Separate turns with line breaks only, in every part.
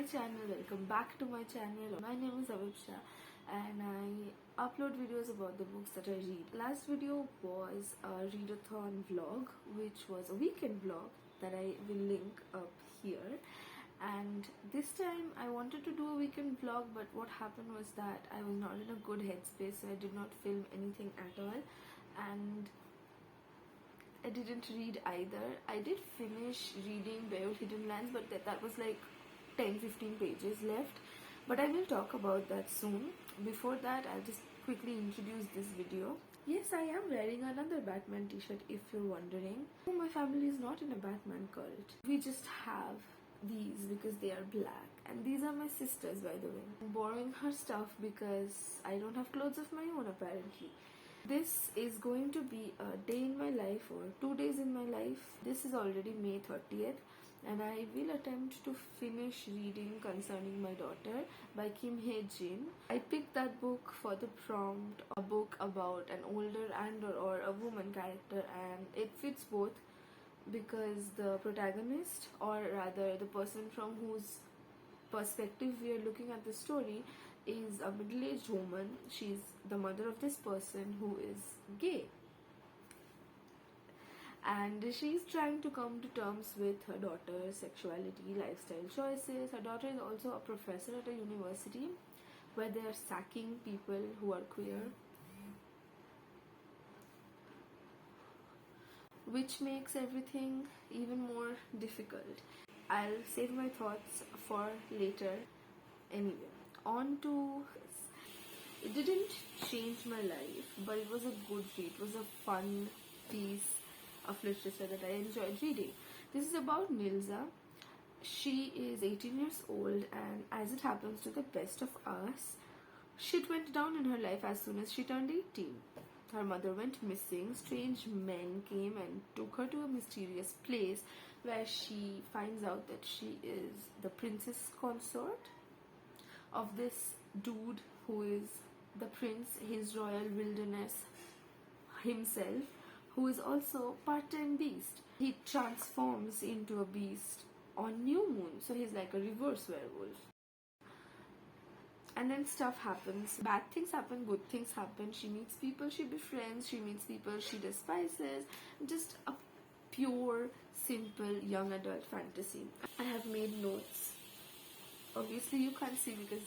my channel, welcome back to my channel. My name is Avipsha and I upload videos about the books that I read. Last video was a readathon vlog, which was a weekend vlog that I will link up here. And this time I wanted to do a weekend vlog, but what happened was that I was not in a good headspace, so I did not film anything at all. And I didn't read either. I did finish reading Beowulf Hidden Lands, but that was like 10-15 pages left. But I will talk about that soon. Before that, I'll just quickly introduce this video. Yes, I am wearing another Batman t-shirt if you're wondering. My family is not in a Batman cult. We just have these because they are black. And these are my sisters, by the way. I'm borrowing her stuff because I don't have clothes of my own apparently. This is going to be a day in my life or 2 days in my life. This is already May 30th and I will attempt to finish reading Concerning My Daughter by Kim Hae-jin. I picked that book for the prompt, a book about an older and or a woman character, and it fits both because the protagonist, or rather the person from whose perspective we are looking at the story, is a middle-aged woman. She's the mother of this person who is gay, and she's trying to come to terms with her daughter's sexuality, lifestyle choices. Her daughter is also a professor at a university where they are sacking people who are queer, which makes everything even more difficult. I'll save my thoughts for later. Anyway, on to this. It didn't change my life, but it was a good read. It was a fun piece of literature that I enjoyed reading. This is about Nilza. She is 18 years old, and as it happens to the best of us, shit went down in her life as soon as she turned 18. Her mother went missing. Strange men came and took her to a mysterious place where she finds out that she is the princess consort of this dude who is the prince, his royal wilderness himself, who is also part-time beast. He transforms into a beast on new moon, so he's like a reverse werewolf. And then stuff happens. Bad things happen, good things happen. She meets people she befriends, she meets people she despises. Just a pure, simple young adult fantasy. I have made notes. Obviously you can't see because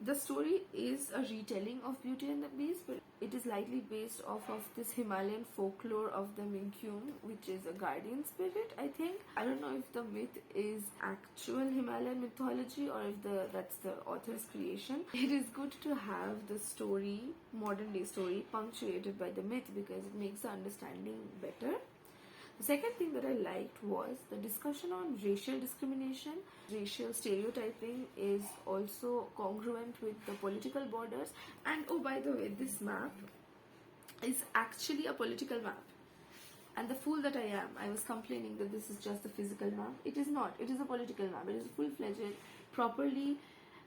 the story is a retelling of Beauty and the Beast, but it is lightly based off of this Himalayan folklore of the Minkyun, which is a guardian spirit, I think. I don't know if the myth is actual Himalayan mythology or if that's the author's creation. It is good to have the story, modern day story, punctuated by the myth because it makes the understanding better. The second thing that I liked was the discussion on racial discrimination. Racial stereotyping is also congruent with the political borders. And oh, by the way, this map is actually a political map. And the fool that I am, I was complaining that this is just a physical map. It is not. It is a political map. It is a full-fledged, properly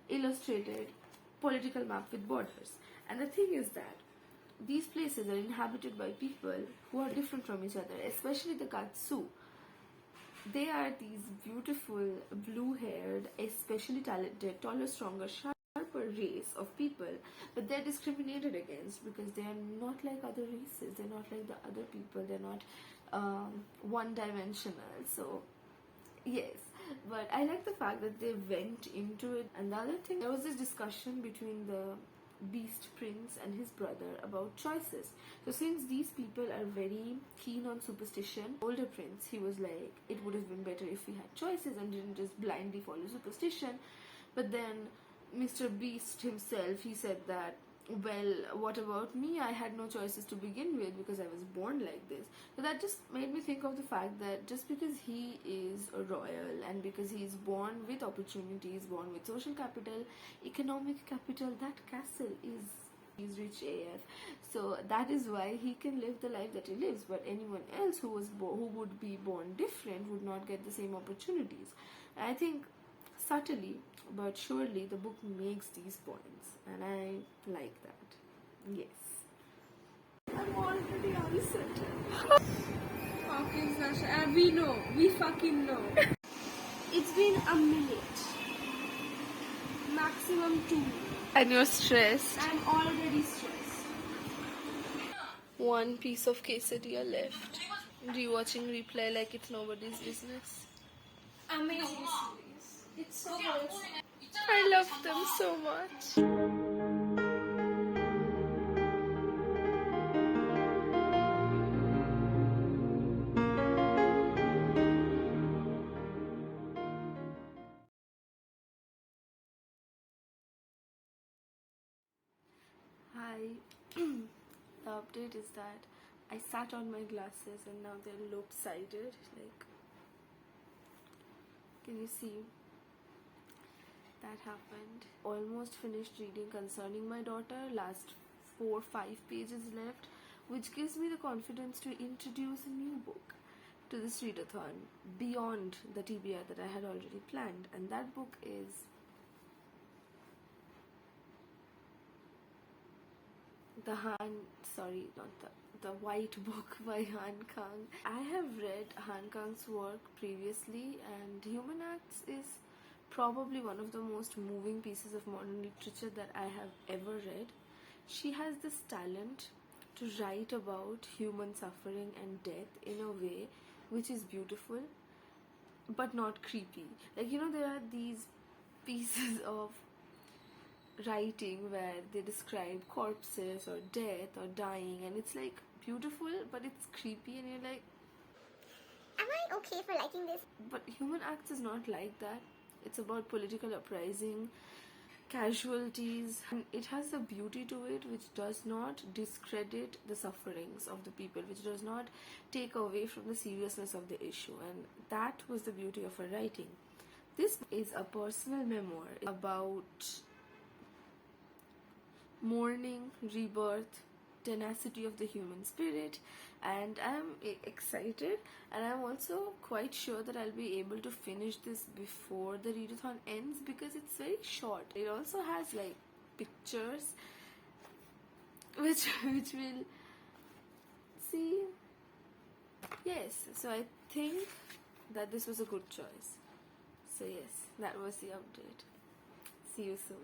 illustrated political map with borders. And the thing is that these places are inhabited by people who are different from each other, especially the Gatsu. They are these beautiful, blue-haired, especially talented, taller, stronger, sharper race of people, but they're discriminated against because they are not like other races. They're not like the other people. They're not one-dimensional. So, yes. But I like the fact that they went into it. And the other thing, there was this discussion between the Beast Prince and his brother about choices. So since these people are very keen on superstition, older prince, he was like, it would have been better if we had choices and didn't just blindly follow superstition. But then Mr. Beast himself, he said that, well, what about me? I had no choices to begin with because I was born like this. So that just made me think of the fact that just because he is a royal and because he is born with opportunities, born with social capital, economic capital, that castle is rich AF. So that is why he can live the life that he lives. But anyone else who would be born different would not get the same opportunities. And I think subtly but surely the book makes these points, and I like that. Yes. I'm already uncertain. Fucking Sasha. We know. We fucking know.
It's been a minute. Maximum 2.
And you're stressed.
I'm already stressed.
One piece of quesadilla left. Rewatching Reply like it's nobody's business.
Amazing series. It's so wholesome.
I love them so much. Hi. The update is that I sat on my glasses and now they're lopsided. Like, can you see? That happened. Almost finished reading Concerning My Daughter. Last 4-5 pages left, which gives me the confidence to introduce a new book to this readathon beyond the TBR that I had already planned. And that book is the White Book by Han Kang. I have read Han Kang's work previously, and Human Acts is probably one of the most moving pieces of modern literature that I have ever read. She has this talent to write about human suffering and death in a way which is beautiful but not creepy. Like, there are these pieces of writing where they describe corpses or death or dying, and it's like beautiful but it's creepy, and you're like,
am I okay for liking this?
But Human Acts is not like that. It's about political uprising, casualties, and it has a beauty to it which does not discredit the sufferings of the people, which does not take away from the seriousness of the issue, and that was the beauty of her writing. This is a personal memoir about mourning, rebirth, tenacity of the human spirit, and I'm excited, and I'm also quite sure that I'll be able to finish this before the readathon ends because it's very short. It also has like pictures which will see. Yes, so I think that this was a good choice. So yes, that was the update. See you soon.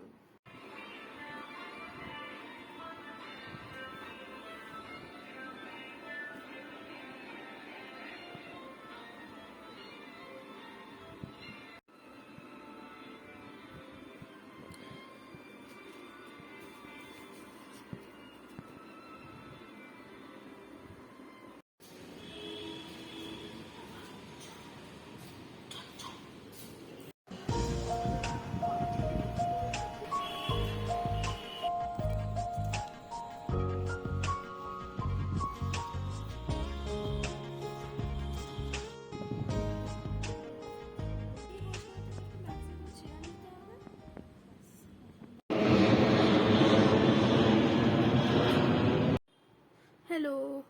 Hello,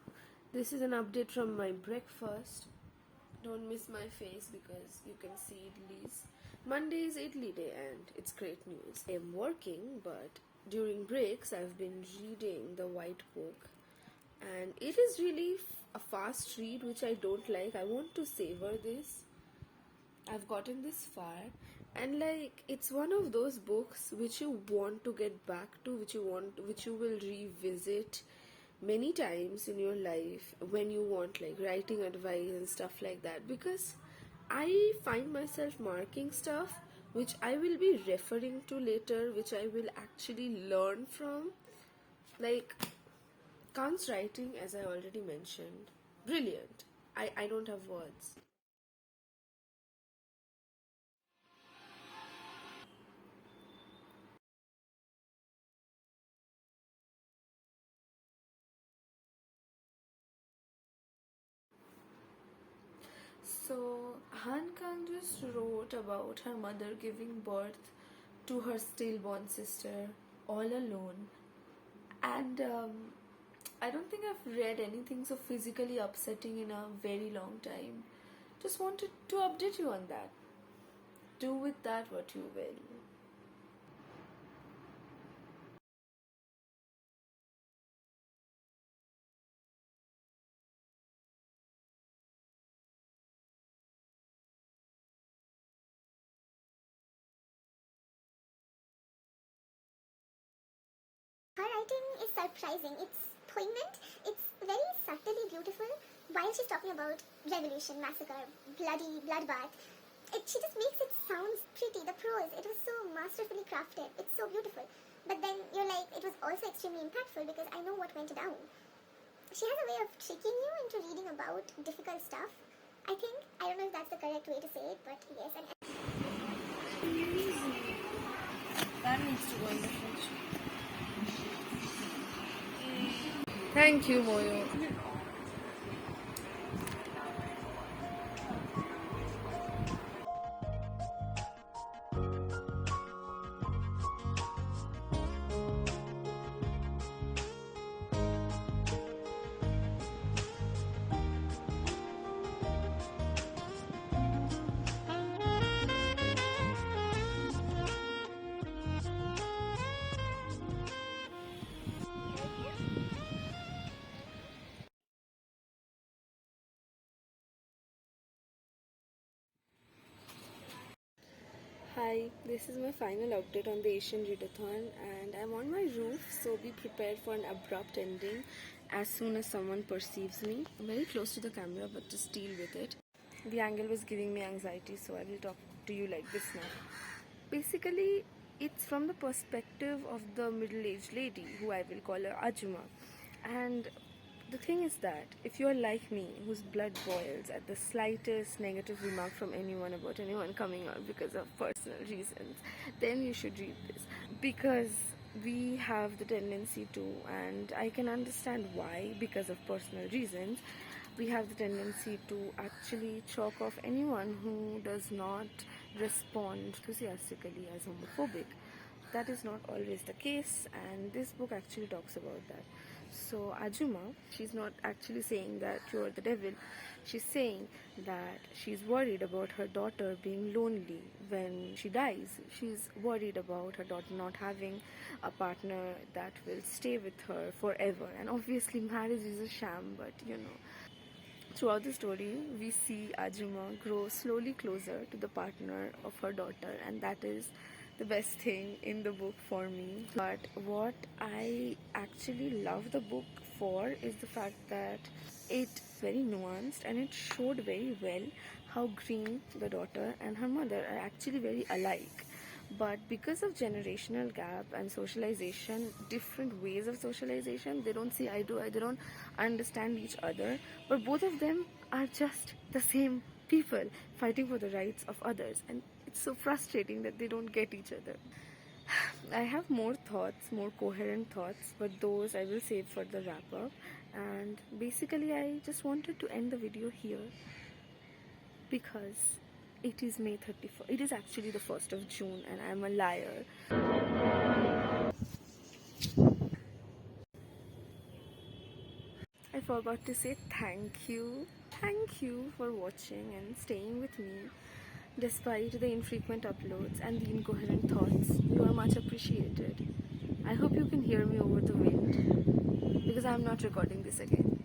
this is an update from my breakfast. Don't miss my face because you can see idlis. Monday is Idli day and it's great news. I'm working, but during breaks I've been reading the White Book, and it is really a fast read which I don't like. I want to savor this. I've gotten this far, and like it's one of those books which you want to get back to, which you will revisit many times in your life when you want like writing advice and stuff like that, because I find myself marking stuff which I will be referring to later, which I will actually learn from. Like Kang's writing, as I already mentioned, brilliant. I don't have words. So, Han Kang just wrote about her mother giving birth to her stillborn sister all alone. And I don't think I've read anything so physically upsetting in a very long time. Just wanted to update you on that. Do with that what you will.
writing is surprising. It's poignant. It's very subtly beautiful. While she's talking about revolution, massacre, bloody bloodbath, she just makes it sound pretty. The prose, it was so masterfully crafted. It's so beautiful. But then you're like, it was also extremely impactful because I know what went down. She has a way of tricking you into reading about difficult stuff. I think, I don't know if that's the correct way to say it, but yes. And
That needs to go in the fridge.
Thank you, Moyo. Hi, this is my final update on the Asian Readathon, and I'm on my roof, so be prepared for an abrupt ending as soon as someone perceives me. I'm very close to the camera, but just deal with it. The angle was giving me anxiety, so I will talk to you like this now. Basically, it's from the perspective of the middle-aged lady, who I will call her Ajuma. And the thing is that if you're like me, whose blood boils at the slightest negative remark from anyone about anyone coming out because of personal reasons, then you should read this. Because we have the tendency to, and I can understand why, because of personal reasons, we have the tendency to actually chalk off anyone who does not respond enthusiastically as homophobic. That is not always the case, and this book actually talks about that. So Ajuma, she's not actually saying that you're the devil. She's saying that she's worried about her daughter being lonely when she dies. She's worried about her daughter not having a partner that will stay with her forever. And obviously marriage is a sham, but throughout the story, we see Ajuma grow slowly closer to the partner of her daughter, and that is the best thing in the book for me. But what I actually love the book for is the fact that it's very nuanced and it showed very well how green the daughter and her mother are actually very alike. But because of generational gap and socialization, different ways of socialization, they don't see eye to eye, they don't understand each other, but both of them are just the same people fighting for the rights of others, and it's so frustrating that they don't get each other. I have more thoughts, more coherent thoughts, but those I will save for the wrap up. And basically, I just wanted to end the video here because it is May 31st. It is actually the 1st of June, and I'm a liar. I forgot to say thank you. Thank you for watching and staying with me. Despite the infrequent uploads and the incoherent thoughts, you are much appreciated. I hope you can hear me over the wind because I'm not recording this again.